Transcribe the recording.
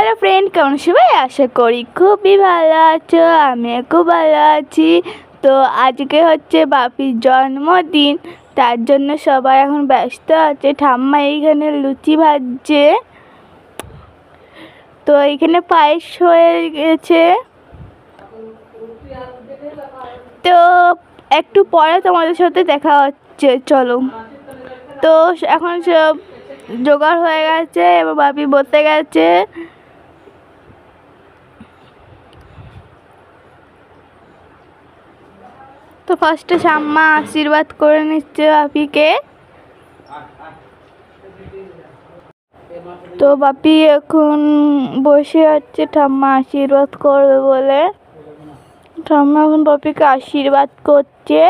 Hello friend, কেমন সবাই? আশা করি খুবই ভালো আছো। আমি খুব ভালো আছি। তো আজকে হচ্ছে বাপির জন্মদিন, তার জন্য সবাই এখন ব্যস্ত আছে। ঠাম্মা এইখানে লুচি ভাজছে, তো এইখানে পায়েস হয়ে গেছে। তো একটু পরে তোমাদের সাথে দেখা হচ্ছে, চলো। তো এখন সব জোগাড় হয়ে গেছে, এবার বাপি বসে গেছে। তো ফার্স্টে ঠাম্মা আশীর্বাদ করে নিচ্ছে বাপিকে। তো বাপি এখন বসে আছে ঠাম্মা আশীর্বাদ করবে বলে। ঠাম্মা এখন বাপিকে আশীর্বাদ করছে।